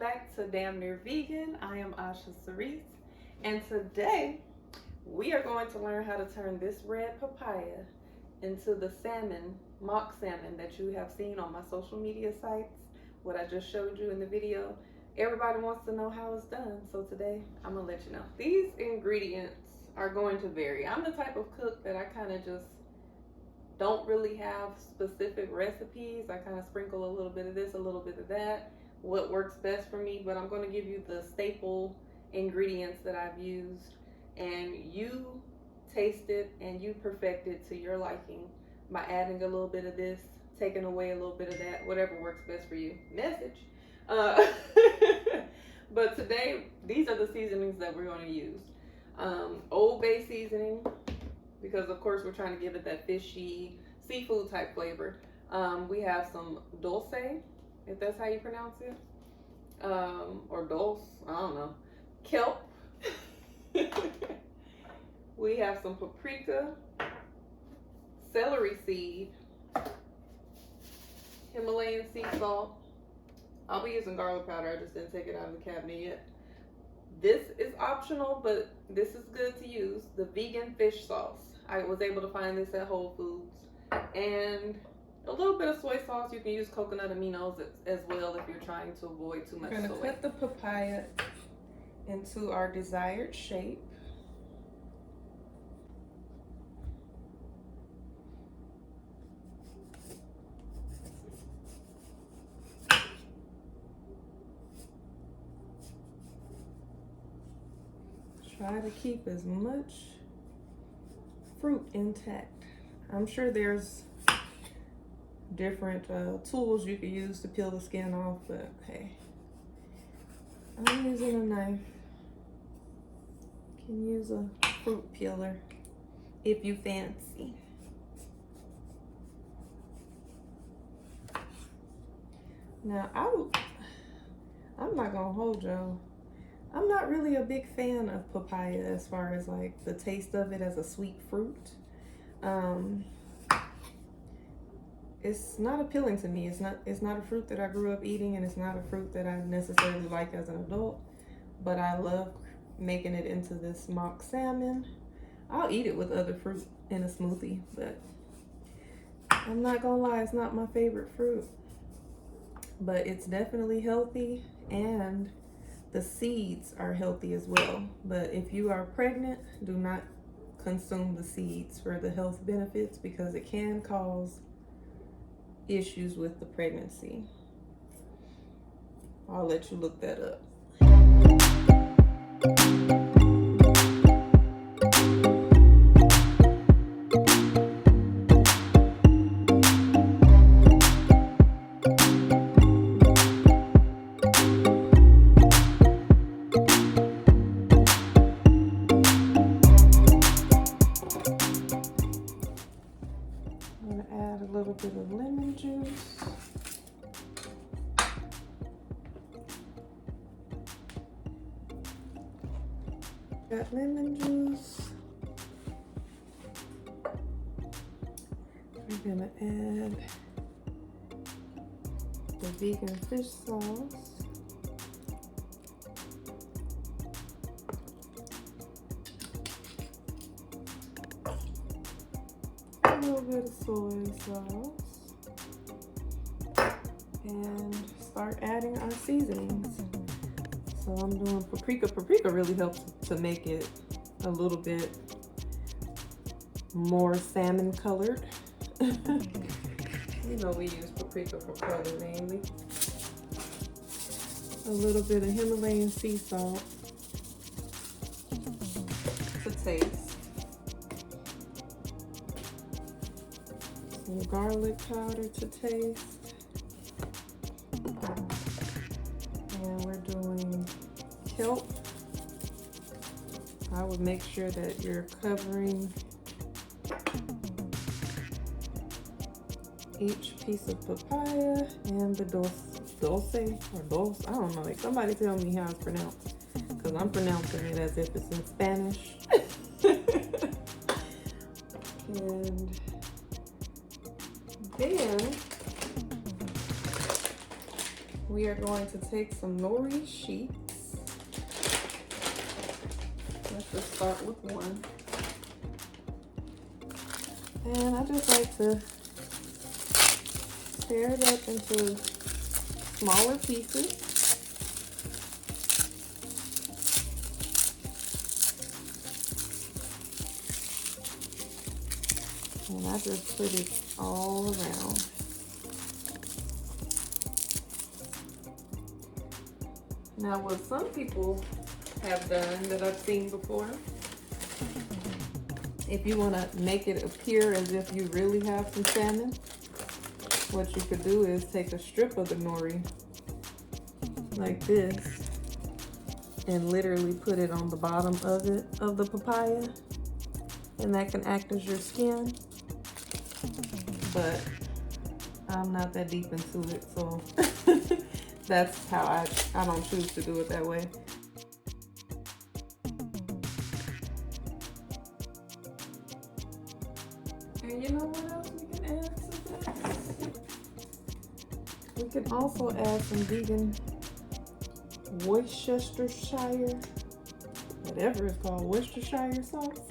back to Damn Near Vegan. I am CERESE, and today we are going to learn how to turn this red papaya into the salmon, mock salmon that you have seen on my social media sites, what I just showed you in the video. Everybody wants to know how it's done, so today I'm gonna let you know. These ingredients are going to vary. I'm the type of cook that I kind of just don't really have specific recipes. I kind of sprinkle a little bit of this, a little bit of that, what works best for me, but I'm going to give you the staple ingredients that I've used, and you taste it and you perfect it to your liking by adding a little bit of this, taking away a little bit of that, whatever works best for you. Message. But today, these are the seasonings that we're going to use. Old Bay seasoning, because of course we're trying to give it that fishy, seafood type flavor. We have some dulce, if that's how you pronounce it, or dulce, I don't know, kelp. We have some paprika, celery seed, Himalayan sea salt. I'll be using garlic powder, I just didn't take it out of the cabinet yet. This is optional, but this is good to use. The vegan fish sauce. I was able to find this at Whole Foods. And a little bit of soy sauce. You can use coconut aminos as well if you're trying to avoid too much soy. We're going to cut the papaya into our desired shape. Try to keep as much fruit intact. I'm sure there's different tools you could use to peel the skin off, but hey, I'm using a knife. You can use a fruit peeler if you fancy. Now, I'm not gonna hold y'all. I'm not really a big fan of papaya as far as like the taste of it as a sweet fruit. It's not appealing to me. It's not a fruit that I grew up eating, and it's not a fruit that I necessarily like as an adult, but I love making it into this mock salmon. I'll eat it with other fruit in a smoothie, but I'm not gonna lie, it's not my favorite fruit, but it's definitely healthy, and the seeds are healthy as well. But if you are pregnant, do not consume the seeds for the health benefits, because it can cause issues with the pregnancy. I'll let you look that up. A little bit of lemon juice. Got lemon juice. We're gonna add the vegan fish sauce. A little bit of soy sauce, and start adding our seasonings. So I'm doing paprika. Paprika really helps to make it a little bit more salmon colored. You know, we use paprika for color mainly. A little bit of Himalayan sea salt to taste. Some garlic powder to taste. And we're doing kelp. I would make sure that you're covering each piece of papaya and the dulce, I don't know. Like, somebody tell me how it's pronounced, because I'm pronouncing it as if it's in Spanish. And then we are going to take some nori sheets. Let's just start with one. And I just like to tear it up into smaller pieces. And I just put it all around. Now, what some people have done that I've seen before, if you want to make it appear as if you really have some salmon, what you could do is take a strip of the nori like this and literally put it on the bottom of the papaya, and that can act as your skin. But I'm not that deep into it, so that's how I don't choose to do it that way. And you know what else we can add to this? We can also add some vegan Worcestershire, whatever it's called, Worcestershire sauce.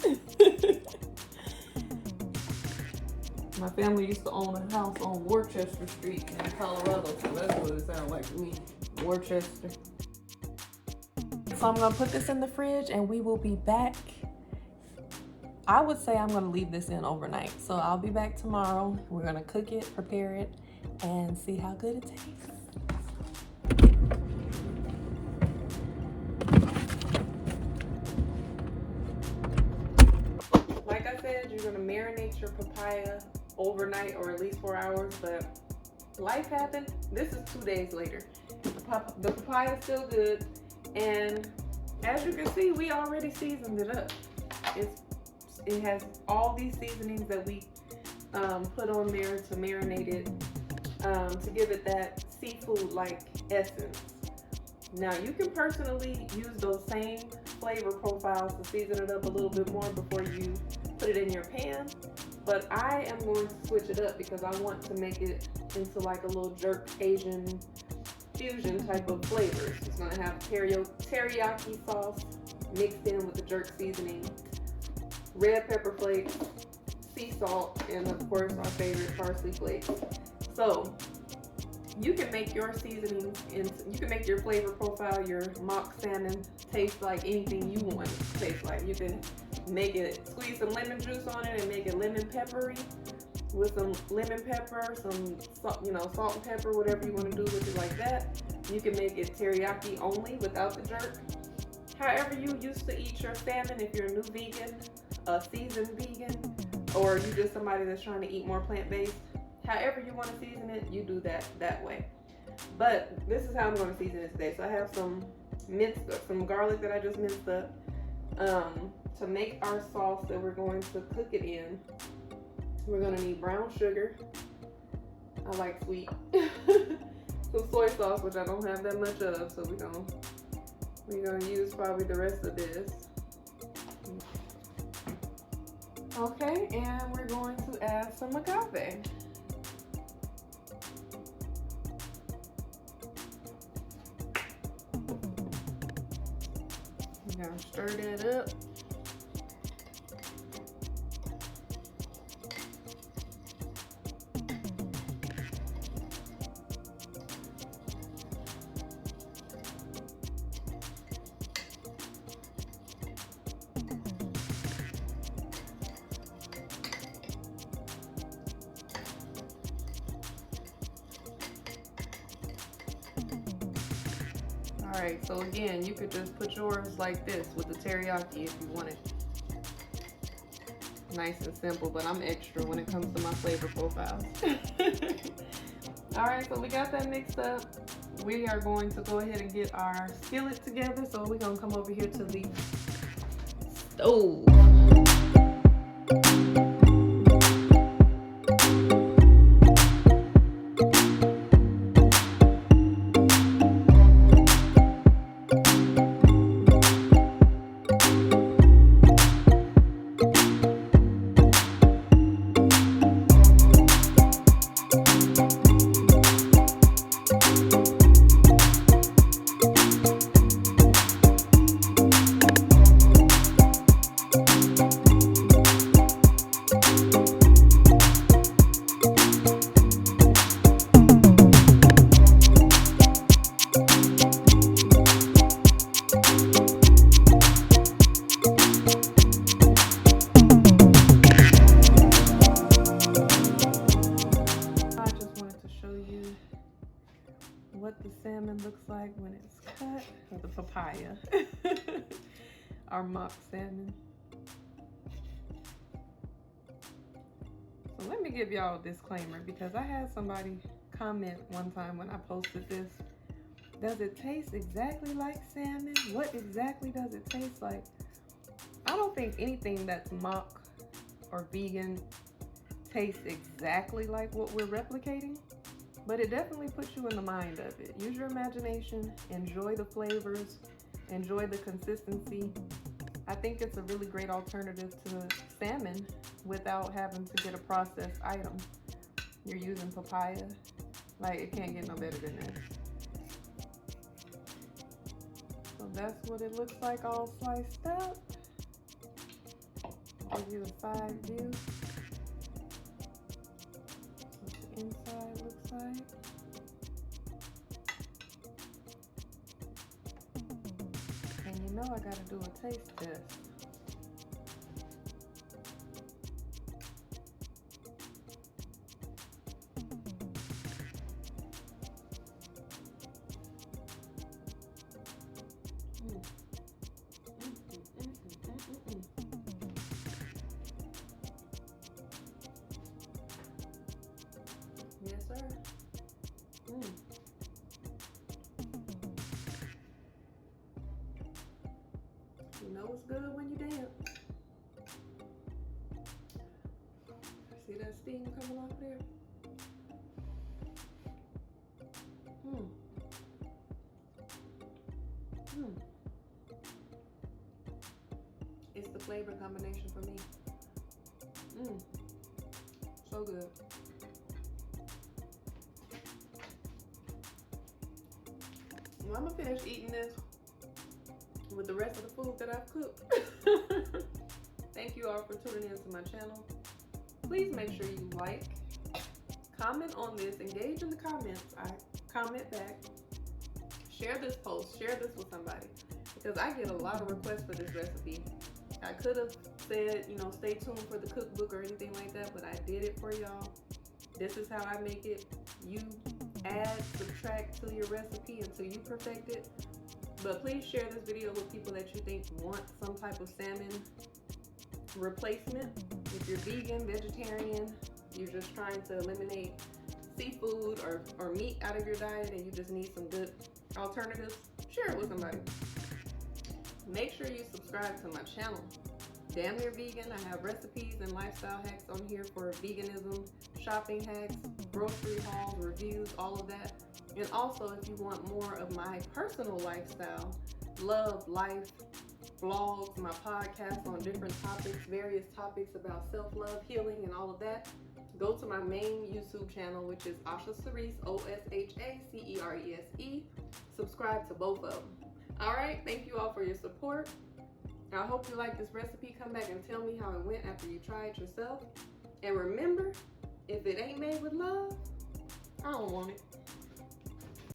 My family used to own a house on Worcester Street in Colorado, so that's what it sounds like to me, Worcester. So I'm gonna put this in the fridge and we will be back. I would say I'm gonna leave this in overnight. So I'll be back tomorrow. We're gonna cook it, prepare it, and see how good it tastes. Like I said, you're gonna marinate your papaya overnight or at least 4 hours, but life happened. This is 2 days later. The papaya is still good, and as you can see, we already seasoned it up. It has all these seasonings that we put on there to marinate it, to give it that seafood-like essence. Now, you can personally use those same flavor profiles to season it up a little bit more before you put it in your pan, but I am going to switch it up because I want to make it into like a little jerk Asian fusion type of flavors. It's going to have teriyaki sauce mixed in with the jerk seasoning, red pepper flakes, sea salt, and of course our favorite parsley flakes. So you can make your seasonings, and you can make your flavor profile, your mock salmon, taste like anything you want it to taste like. You can make it, squeeze some lemon juice on it and make it lemon peppery with some lemon pepper, some salt, salt and pepper, whatever you want to do with it like that. You can make it teriyaki only without the jerk. However you used to eat your salmon, if you're a new vegan, a seasoned vegan, or you just somebody that's trying to eat more plant-based, however you want to season it, you do that way. But this is how I'm going to season it today. So I have some garlic that I just minced up. To make our sauce that we're going to cook it in, we're going to need brown sugar. I like sweet. Some soy sauce, which I don't have that much of, so we're gonna use probably the rest of this. Okay, and we're going to add some agave. We're gonna stir that up. Alright, so again, you could just put yours like this with the teriyaki if you want it nice and simple, but I'm extra when it comes to my flavor profiles. Alright, so we got that mixed up. We are going to go ahead and get our skillet together, so we're going to come over here to the stove. looks like when it's cut, or the papaya. Our mock salmon. So let me give y'all a disclaimer, because I had somebody comment one time when I posted this. Does it taste exactly like salmon? What exactly does it taste like? I don't think anything that's mock or vegan tastes exactly like what we're replicating, but it definitely puts you in the mind of it. Use your imagination, enjoy the flavors, enjoy the consistency. I think it's a really great alternative to salmon without having to get a processed item. You're using papaya. Like, it can't get no better than this. So that's what it looks like all sliced up. Give you a side view. That's what the inside looks like. And you know I gotta do a taste test. Yes, sir. You know it's good when you dance. See that steam coming off there? It's the flavor combination for me. So good. Well, I'm gonna finish eating this with the rest of the food that I've cooked. Thank you all for tuning into my channel. Please make sure you like, comment on this, engage in the comments. I comment back. Share this post, share this with somebody, because I get a lot of requests for this recipe. I could have said, you know, stay tuned for the cookbook or anything like that, but I did it for y'all. This is how I make it. You add, subtract to your recipe until you perfect it. But please share this video with people that you think want some type of salmon replacement. If you're vegan, vegetarian, you're just trying to eliminate seafood or meat out of your diet and you just need some good alternatives, share it with somebody. Make sure you subscribe to my channel. Damn Near Vegan. I have recipes and lifestyle hacks on here for veganism, shopping hacks, grocery hauls, reviews, all of that. And also, if you want more of my personal lifestyle, love, life, vlogs, my podcast on different topics, various topics about self-love, healing, and all of that, go to my main YouTube channel, which is OSHA CERESE, OSHA-CERESE. Subscribe to both of them. All right, thank you all for your support. I hope you like this recipe. Come back and tell me how it went after you try it yourself. And remember, if it ain't made with love, I don't want it.